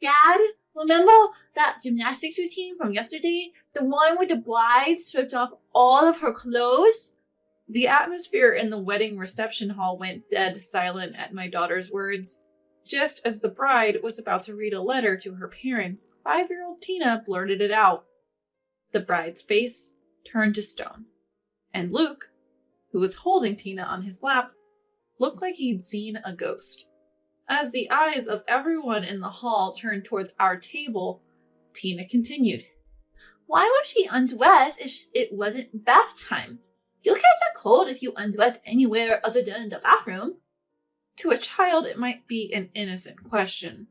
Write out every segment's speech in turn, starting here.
Dad, remember that gymnastics routine from yesterday? The one where the bride stripped off all of her clothes? The atmosphere in the wedding reception hall went dead silent at my daughter's words. Just as the bride was about to read a letter to her parents, 5-year-old Tina blurted it out. The bride's face turned to stone, and Luke, who was holding Tina on his lap, looked like he'd seen a ghost. As the eyes of everyone in the hall turned towards our table, Tina continued. Why would she undress if it wasn't bath time? You'll catch a cold if you undress anywhere other than the bathroom. To a child, it might be an innocent question,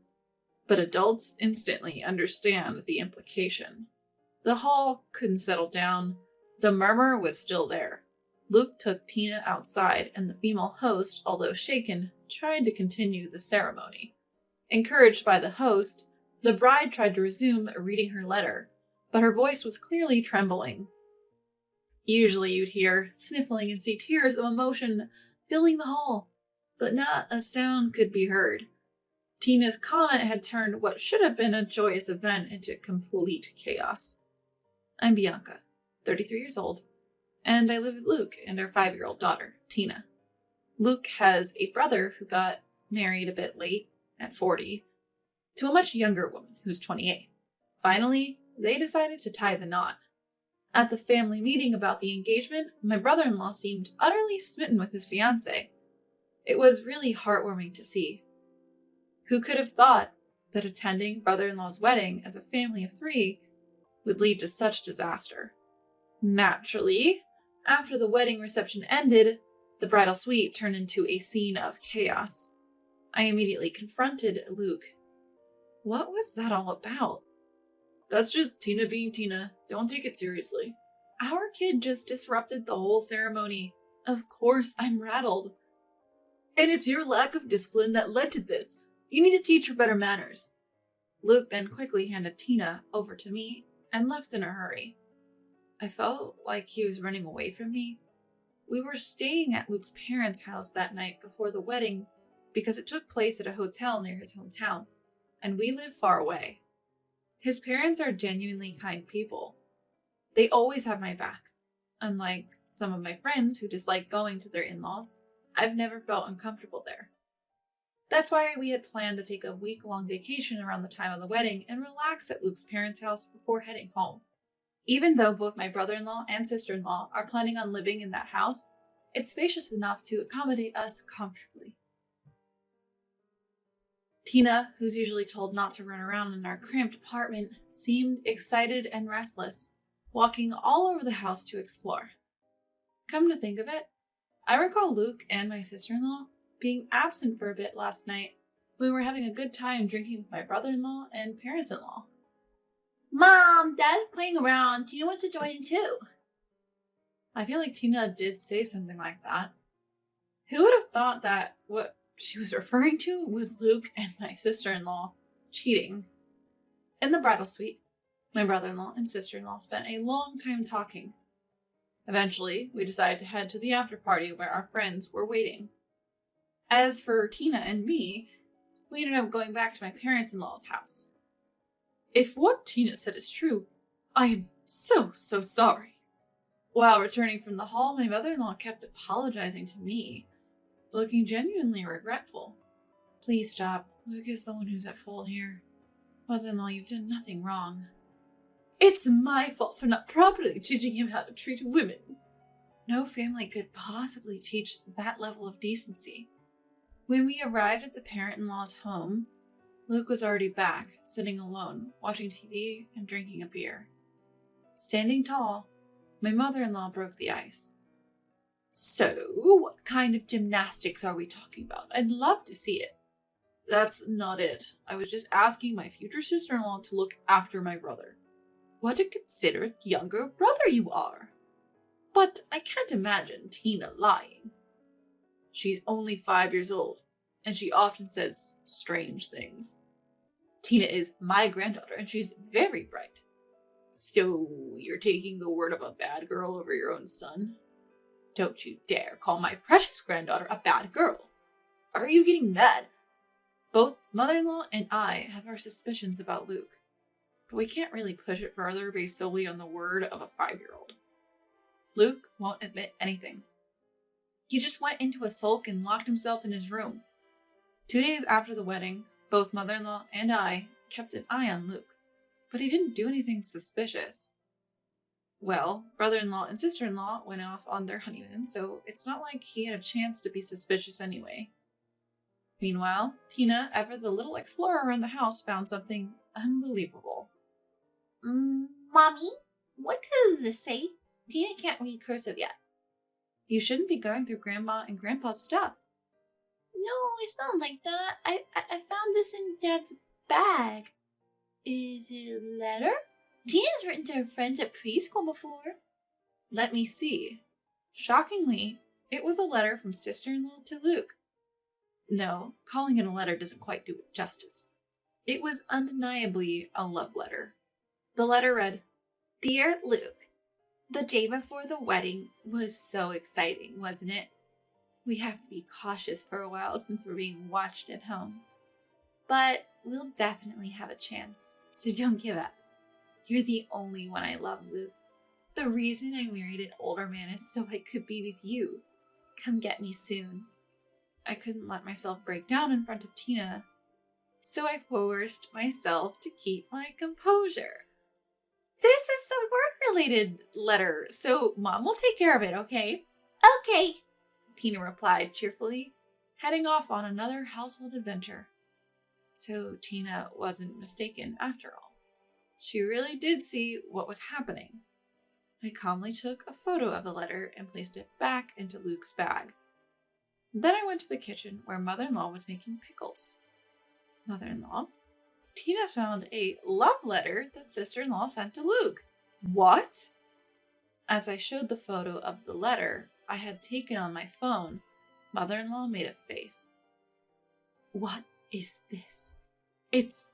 but adults instantly understand the implication. The hall couldn't settle down. The murmur was still there. Luke took Tina outside, and the female host, although shaken, tried to continue the ceremony. Encouraged by the host, the bride tried to resume reading her letter, but her voice was clearly trembling. Usually you'd hear sniffling and see tears of emotion filling the hall, but not a sound could be heard. Tina's comment had turned what should have been a joyous event into complete chaos. I'm Bianca, 33 years old, and I live with Luke and our 5-year-old daughter, Tina. Luke has a brother who got married a bit late, at 40, to a much younger woman who's 28. Finally, they decided to tie the knot. At the family meeting about the engagement, my brother-in-law seemed utterly smitten with his fiancée. It was really heartwarming to see. Who could have thought that attending brother-in-law's wedding as a family of 3 would lead to such disaster? Naturally, after the wedding reception ended, the bridal suite turned into a scene of chaos. I immediately confronted Luke. What was that all about? That's just Tina being Tina. Don't take it seriously. Our kid just disrupted the whole ceremony. Of course I'm rattled. And it's your lack of discipline that led to this. You need to teach her better manners. Luke then quickly handed Tina over to me and left in a hurry. I felt like he was running away from me. We were staying at Luke's parents' house that night before the wedding because it took place at a hotel near his hometown, and we live far away. His parents are genuinely kind people. They always have my back. Unlike some of my friends who dislike going to their in-laws, I've never felt uncomfortable there. That's why we had planned to take a week-long vacation around the time of the wedding and relax at Luke's parents' house before heading home. Even though both my brother-in-law and sister-in-law are planning on living in that house, it's spacious enough to accommodate us comfortably. Tina, who's usually told not to run around in our cramped apartment, seemed excited and restless, walking all over the house to explore. Come to think of it, I recall Luke and my sister-in-law being absent for a bit last night when we were having a good time drinking with my brother-in-law and parents-in-law. Mom, Dad's playing around. Tina wants to join in too. I feel like Tina did say something like that. Who would have thought that what she was referring to was Luke and my sister-in-law cheating? In the bridal suite, my brother-in-law and sister-in-law spent a long time talking. Eventually, we decided to head to the after-party where our friends were waiting. As for Tina and me, we ended up going back to my parents-in-law's house. If what Tina said is true, I am so sorry. While returning from the hall, my mother-in-law kept apologizing to me, looking genuinely regretful. Please stop. Luke is the one who's at fault here. Mother-in-law, you've done nothing wrong. It's my fault for not properly teaching him how to treat women. No family could possibly teach that level of decency. When we arrived at the parent-in-law's home, Luke was already back, sitting alone, watching TV and drinking a beer. Standing tall, my mother-in-law broke the ice. So, what kind of gymnastics are we talking about? I'd love to see it. That's not it. I was just asking my future sister-in-law to look after my brother. What a considerate younger brother you are. But I can't imagine Tina lying. She's only 5 years old, and she often says strange things. Tina is my granddaughter, and she's very bright. So, you're taking the word of a bad girl over your own son? Don't you dare call my precious granddaughter a bad girl. Are you getting mad? Both mother-in-law and I have our suspicions about Luke, but we can't really push it further based solely on the word of a 5-year-old. Luke won't admit anything. He just went into a sulk and locked himself in his room. 2 days after the wedding, both mother-in-law and I kept an eye on Luke, but he didn't do anything suspicious. Well, brother-in-law and sister-in-law went off on their honeymoon, so it's not like he had a chance to be suspicious anyway. Meanwhile, Tina, ever the little explorer around the house, found something unbelievable. Mommy, what does this say? Tina can't read cursive yet. You shouldn't be going through Grandma and Grandpa's stuff. No, it's not like that. I found this in Dad's bag. Is it a letter? Tina's written to her friends at preschool before. Let me see. Shockingly, it was a letter from sister-in-law to Luke. No, calling it a letter doesn't quite do it justice. It was undeniably a love letter. The letter read, "Dear Luke, the day before the wedding was so exciting, wasn't it? We have to be cautious for a while since we're being watched at home. But we'll definitely have a chance, so don't give up. You're the only one I love, Luke. The reason I married an older man is so I could be with you. Come get me soon." I couldn't let myself break down in front of Tina, so I forced myself to keep my composure. This is a work-related letter, so Mom will take care of it, okay? Okay, Tina replied cheerfully, heading off on another household adventure. So Tina wasn't mistaken after all. She really did see what was happening. I calmly took a photo of the letter and placed it back into Luke's bag. Then I went to the kitchen where mother-in-law was making pickles. Mother-in-law, Tina found a love letter that sister-in-law sent to Luke. What? As I showed the photo of the letter I had taken on my phone, mother-in-law made a face. What is this? It's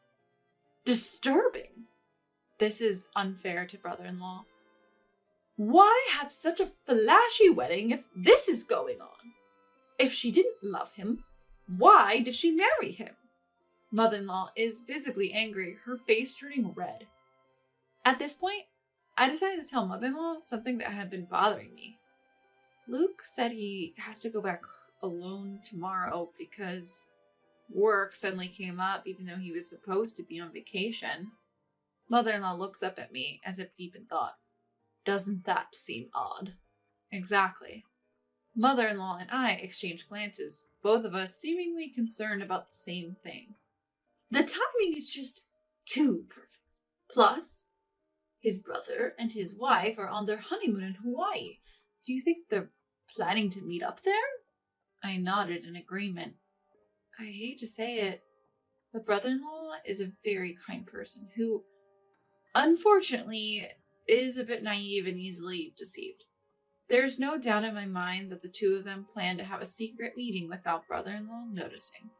disturbing. This is unfair to brother-in-law. Why have such a flashy wedding if this is going on? If she didn't love him, why did she marry him? Mother-in-law is visibly angry, her face turning red. At this point, I decided to tell mother-in-law something that had been bothering me. Luke said he has to go back alone tomorrow because work suddenly came up even though he was supposed to be on vacation. Mother-in-law looks up at me as if deep in thought. Doesn't that seem odd? Exactly. Mother-in-law and I exchanged glances, both of us seemingly concerned about the same thing. The timing is just too perfect. Plus, his brother and his wife are on their honeymoon in Hawaii. Do you think they're planning to meet up there? I nodded in agreement. I hate to say it, but brother-in-law is a very kind person who, unfortunately, is a bit naive and easily deceived. There's no doubt in my mind that the two of them plan to have a secret meeting without brother-in-law noticing.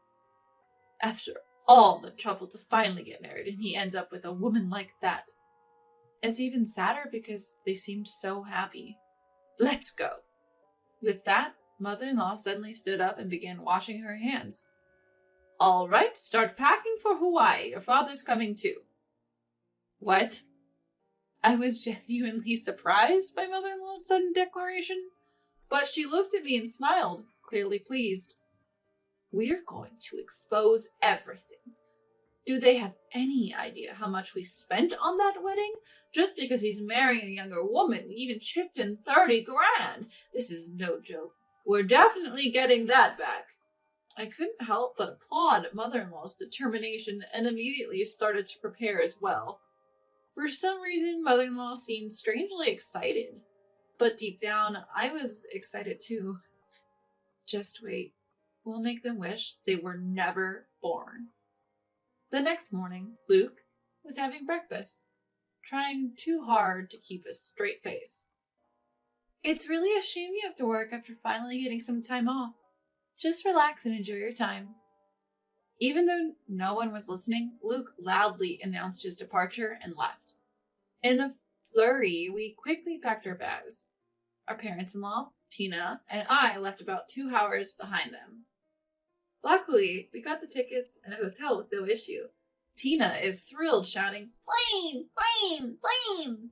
After all the trouble to finally get married, and he ends up with a woman like that. It's even sadder because they seemed so happy. Let's go. With that, mother-in-law suddenly stood up and began washing her hands. All right, start packing for Hawaii. Your father's coming too. What? I was genuinely surprised by mother-in-law's sudden declaration, but she looked at me and smiled, clearly pleased. We're going to expose everything. Do they have any idea how much we spent on that wedding? Just because he's marrying a younger woman, we even chipped in 30 grand. This is no joke. We're definitely getting that back. I couldn't help but applaud mother-in-law's determination and immediately started to prepare as well. For some reason, mother-in-law seemed strangely excited. But deep down, I was excited too. Just wait. We'll make them wish they were never born. The next morning, Luke was having breakfast, trying too hard to keep a straight face. It's really a shame you have to work after finally getting some time off. Just relax and enjoy your time. Even though no one was listening, Luke loudly announced his departure and left. In a flurry, we quickly packed our bags. Our parents-in-law, Tina, and I left about 2 hours behind them. Luckily, we got the tickets and a hotel with no issue. Tina is thrilled, shouting, "Plane! Plane! Plane!"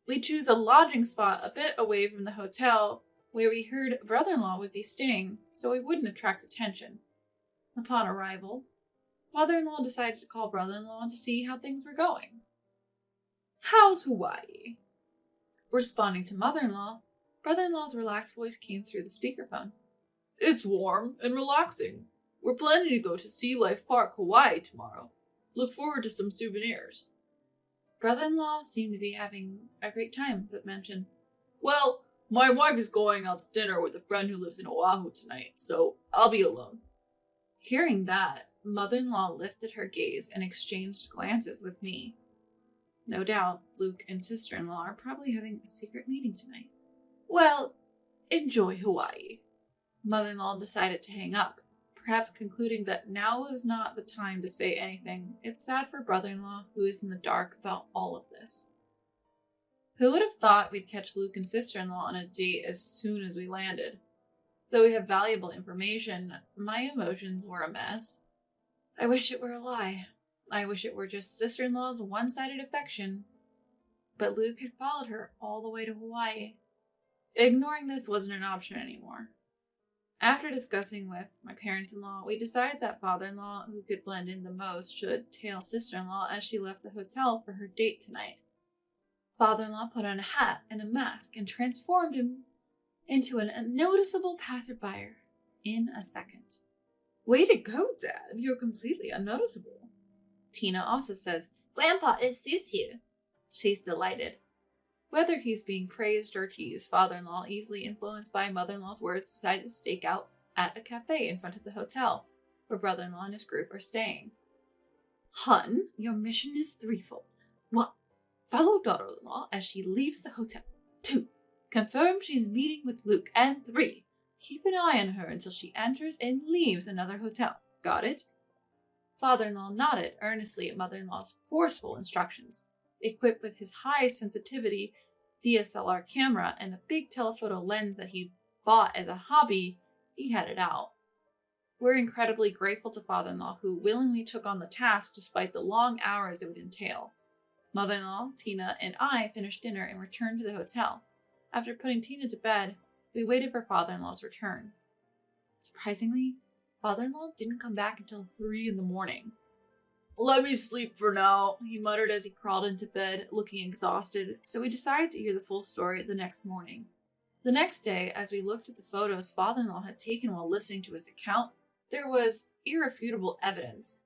We choose a lodging spot a bit away from the hotel where we heard brother-in-law would be staying, so we wouldn't attract attention. Upon arrival, mother-in-law decided to call brother-in-law to see how things were going. "How's Hawaii?" Responding to mother-in-law, brother-in-law's relaxed voice came through the speakerphone. "It's warm and relaxing. We're planning to go to Sea Life Park, Hawaii tomorrow. Look forward to some souvenirs." Brother-in-law seemed to be having a great time, but mentioned, "Well, my wife is going out to dinner with a friend who lives in Oahu tonight, so I'll be alone." Hearing that, mother-in-law lifted her gaze and exchanged glances with me. No doubt, Luke and sister-in-law are probably having a secret meeting tonight. Well, enjoy Hawaii. Mother-in-law decided to hang up, perhaps concluding that now was not the time to say anything. It's sad for brother-in-law, who is in the dark about all of this. Who would have thought we'd catch Luke and sister-in-law on a date as soon as we landed? Though we have valuable information, my emotions were a mess. I wish it were a lie. I wish it were just sister-in-law's one-sided affection. But Luke had followed her all the way to Hawaii. Ignoring this wasn't an option anymore. After discussing with my parents-in-law, we decided that father-in-law, who could blend in the most, should tail sister-in-law as she left the hotel for her date tonight. Father-in-law put on a hat and a mask and transformed him into an unnoticeable passerby in a second. "Way to go, Dad. You're completely unnoticeable." Tina also says, "Grandpa, it suits you." She's delighted. Whether he's being praised or teased, father-in-law, easily influenced by mother-in-law's words, decided to stake out at a cafe in front of the hotel, where brother-in-law and his group are staying. "Hun, your mission is threefold. 1. Follow daughter-in-law as she leaves the hotel. 2. Confirm she's meeting with Luke. And 3. Keep an eye on her until she enters and leaves another hotel. Got it?" Father-in-law nodded earnestly at mother-in-law's forceful instructions. Equipped with his high-sensitivity DSLR camera and a big telephoto lens that he bought as a hobby, he headed out. We're incredibly grateful to father-in-law, who willingly took on the task despite the long hours it would entail. Mother-in-law, Tina, and I finished dinner and returned to the hotel. After putting Tina to bed, we waited for father-in-law's return. Surprisingly, father-in-law didn't come back until 3 in the morning. "Let me sleep for now," he muttered as he crawled into bed, looking exhausted, so we decided to hear the full story the next morning. The next day, as we looked at the photos father-in-law had taken while listening to his account, there was irrefutable evidence.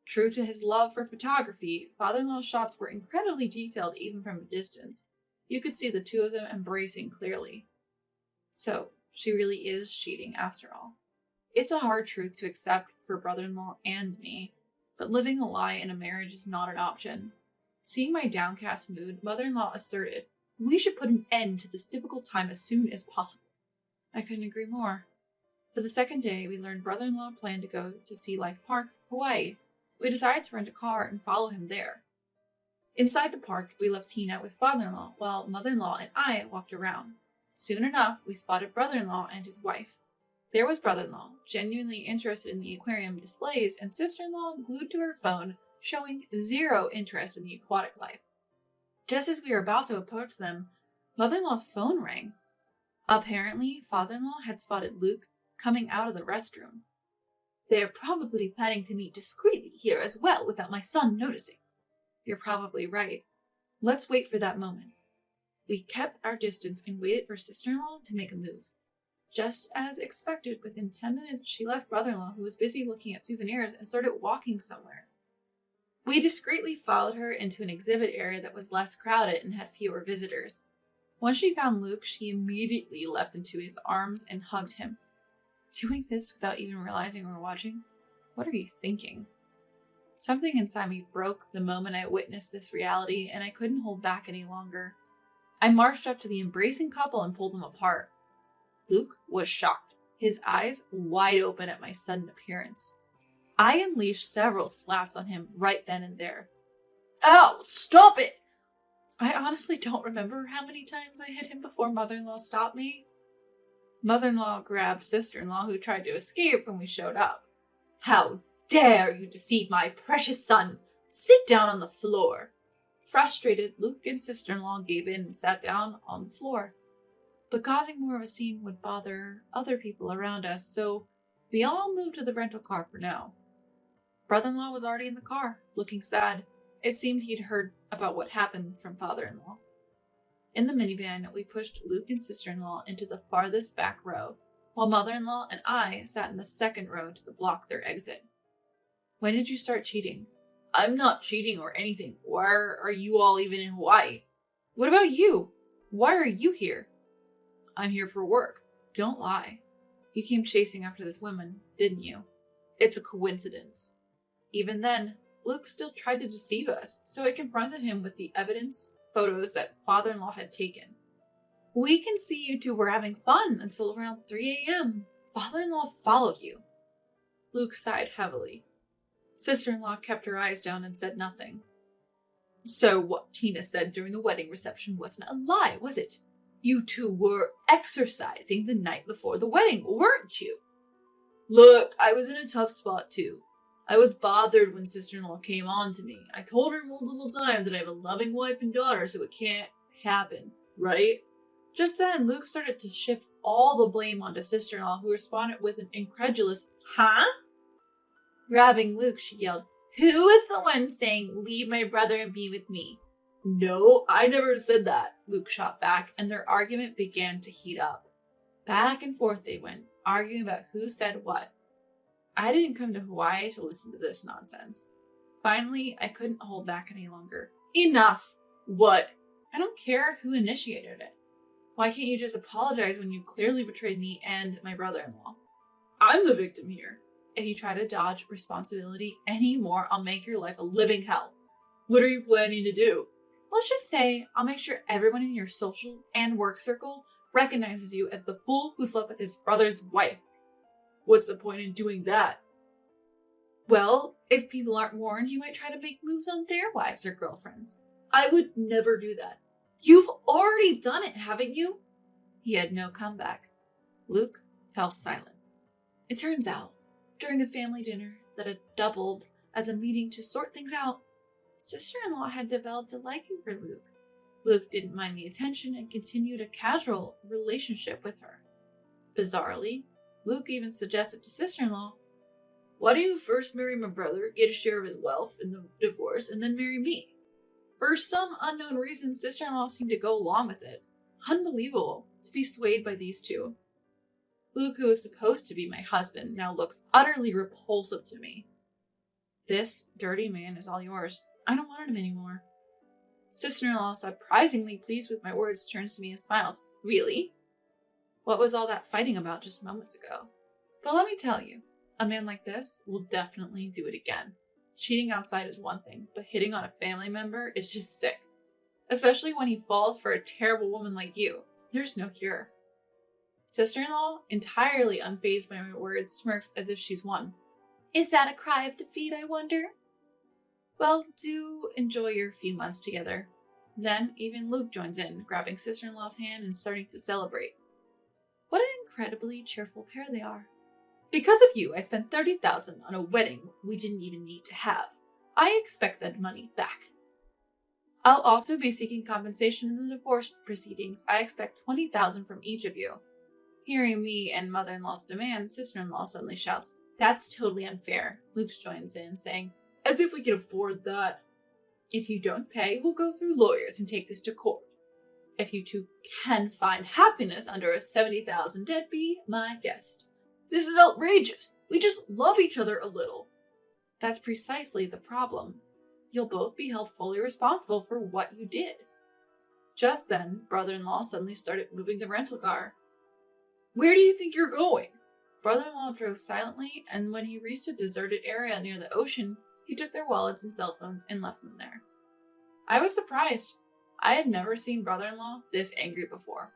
True to his love for photography, father-in-law's shots were incredibly detailed even from a distance. You could see the two of them embracing clearly. So, she really is cheating after all. It's a hard truth to accept for brother-in-law and me, but living a lie in a marriage is not an option. Seeing my downcast mood, mother-in-law asserted, "We should put an end to this difficult time as soon as possible." I couldn't agree more. For the second day, we learned brother-in-law planned to go to Sea Life Park, Hawaii. We decided to rent a car and follow him there. Inside the park, we left Tina with father-in-law, while mother-in-law and I walked around. Soon enough, we spotted brother-in-law and his wife. There was brother-in-law, genuinely interested in the aquarium displays, and sister-in-law glued to her phone, showing zero interest in the aquatic life. Just as we were about to approach them, mother-in-law's phone rang. Apparently, father-in-law had spotted Luke coming out of the restroom. "They're probably planning to meet discreetly here as well without my son noticing." You're probably right. Let's wait for that moment. We kept our distance and waited for sister-in-law to make a move. Just as expected, within 10 minutes, she left brother-in-law, who was busy looking at souvenirs, and started walking somewhere. We discreetly followed her into an exhibit area that was less crowded and had fewer visitors. Once she found Luke, she immediately leapt into his arms and hugged him. Doing this without even realizing we were watching? What are you thinking? Something inside me broke the moment I witnessed this reality, and I couldn't hold back any longer. I marched up to the embracing couple and pulled them apart. Luke was shocked, his eyes wide open at my sudden appearance. I unleashed several slaps on him right then and there. "Ow, stop it!" I honestly don't remember how many times I hit him before mother-in-law stopped me. Mother-in-law grabbed sister-in-law, who tried to escape when we showed up. How dare you deceive my precious son? Sit down on the floor. Frustrated, Luke and sister-in-law gave in and sat down on the floor. But causing more of a scene would bother other people around us, so we all moved to the rental car for now. Brother-in-law was already in the car, looking sad. It seemed he'd heard about what happened from father-in-law. In the minivan, we pushed Luke and sister-in-law into the farthest back row, while mother-in-law and I sat in the second row to block their exit. When did you start cheating? I'm not cheating or anything. Why are you all even in Hawaii? What about you? Why are you here? I'm here for work. Don't lie. You came chasing after this woman, didn't you? It's a coincidence. Even then, Luke still tried to deceive us, so I confronted him with the evidence, photos that father-in-law had taken. We can see you two were having fun until around 3 a.m. Father-in-law followed you. Luke sighed heavily. Sister-in-law kept her eyes down and said nothing. So what Tina said during the wedding reception wasn't a lie, was it? You two were exercising the night before the wedding, weren't you? Look, I was in a tough spot too. I was bothered when sister-in-law came on to me. I told her multiple times that I have a loving wife and daughter, so it can't happen, right? Just then, Luke started to shift all the blame onto sister-in-law, who responded with an incredulous, huh? Grabbing Luke, she yelled, Who is the one saying, leave my brother and be with me? No, I never said that, Luke shot back, and their argument began to heat up. Back and forth they went, arguing about who said what. I didn't come to Hawaii to listen to this nonsense. Finally, I couldn't hold back any longer. Enough! What? I don't care who initiated it. Why can't you just apologize when you clearly betrayed me and my brother-in-law? I'm the victim here. If you try to dodge responsibility anymore, I'll make your life a living hell. What are you planning to do? Let's just say I'll make sure everyone in your social and work circle recognizes you as the fool who slept with his brother's wife. What's the point in doing that? Well, if people aren't warned, you might try to make moves on their wives or girlfriends. I would never do that. You've already done it, haven't you? He had no comeback. Luke fell silent. It turns out, during a family dinner that had doubled as a meeting to sort things out, sister-in-law had developed a liking for Luke. Luke didn't mind the attention and continued a casual relationship with her. Bizarrely, Luke even suggested to sister-in-law, why don't you first marry my brother, get a share of his wealth in the divorce, and then marry me? For some unknown reason, sister-in-law seemed to go along with it. Unbelievable to be swayed by these two. Luke, who was supposed to be my husband, now looks utterly repulsive to me. This dirty man is all yours. I don't want him anymore. Sister-in-law, surprisingly pleased with my words, turns to me and smiles. Really? What was all that fighting about just moments ago? But let me tell you, a man like this will definitely do it again. Cheating outside is one thing, but hitting on a family member is just sick. Especially when he falls for a terrible woman like you. There's no cure. Sister-in-law, entirely unfazed by my words, smirks as if she's won. Is that a cry of defeat, I wonder? Well, do enjoy your few months together. Then even Luke joins in, grabbing sister-in-law's hand and starting to celebrate. What an incredibly cheerful pair they are. Because of you, I spent $30,000 on a wedding we didn't even need to have. I expect that money back. I'll also be seeking compensation in the divorce proceedings. I expect $20,000 from each of you. Hearing me and mother-in-law's demand, sister-in-law suddenly shouts, That's totally unfair. Luke joins in, saying, As if we could afford that. If you don't pay, we'll go through lawyers and take this to court. If you two can find happiness under a $70,000 debt, be my guest. This is outrageous. We just love each other a little. That's precisely the problem. You'll both be held fully responsible for what you did. Just then, brother-in-law suddenly started moving the rental car. Where do you think you're going? Brother-in-law drove silently, and when he reached a deserted area near the ocean, he took their wallets and cell phones and left them there. I was surprised. I had never seen brother-in-law this angry before.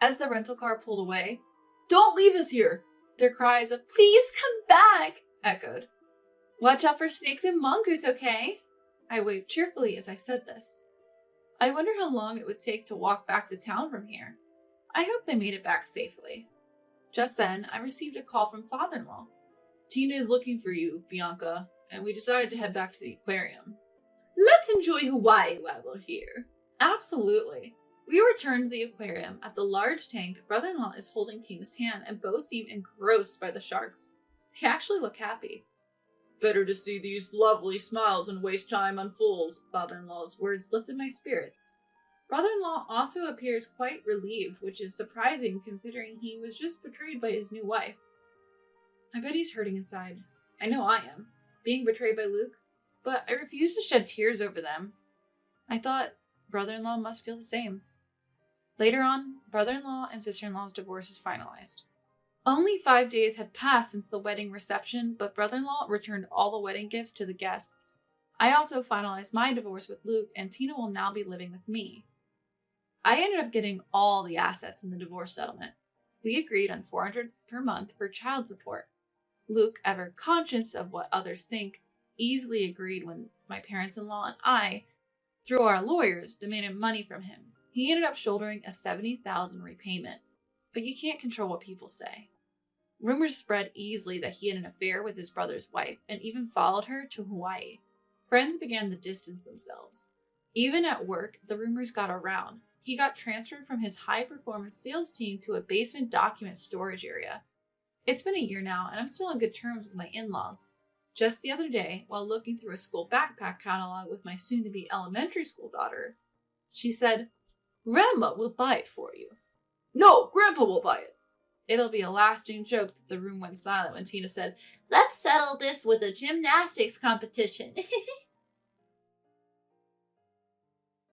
As the rental car pulled away, Don't leave us here! Their cries of, Please come back! Echoed. Watch out for snakes and mongoose, okay? I waved cheerfully as I said this. I wonder how long it would take to walk back to town from here. I hope they made it back safely. Just then, I received a call from father-in-law. Tina is looking for you, Bianca, and we decided to head back to the aquarium. Let's enjoy Hawaii while we're here. Absolutely. We return to the aquarium. At the large tank, brother-in-law is holding Tina's hand, and both seem engrossed by the sharks. They actually look happy. Better to see these lovely smiles and waste time on fools. Father-in-law's words lifted my spirits. Brother-in-law also appears quite relieved, which is surprising considering he was just betrayed by his new wife. I bet he's hurting inside. I know I am, being betrayed by Luke, but I refuse to shed tears over them. I thought brother-in-law must feel the same. Later on, brother-in-law and sister-in-law's divorce is finalized. Only 5 days had passed since the wedding reception, but brother-in-law returned all the wedding gifts to the guests. I also finalized my divorce with Luke, and Tina will now be living with me. I ended up getting all the assets in the divorce settlement. We agreed on $400 per month for child support. Luke, ever conscious of what others think, easily agreed when my parents-in-law and I, through our lawyers, demanded money from him. He ended up shouldering a $70,000 repayment, but you can't control what people say. Rumors spread easily that he had an affair with his brother's wife and even followed her to Hawaii. Friends began to distance themselves. Even at work, the rumors got around. He got transferred from his high-performance sales team to a basement document storage area. It's been a year now, and I'm still on good terms with my in-laws. Just the other day, while looking through a school backpack catalog with my soon-to-be elementary school daughter, she said, "Grandma will buy it for you." "No, Grandpa will buy it." It'll be a lasting joke that the room went silent when Tina said, Let's settle this with a gymnastics competition.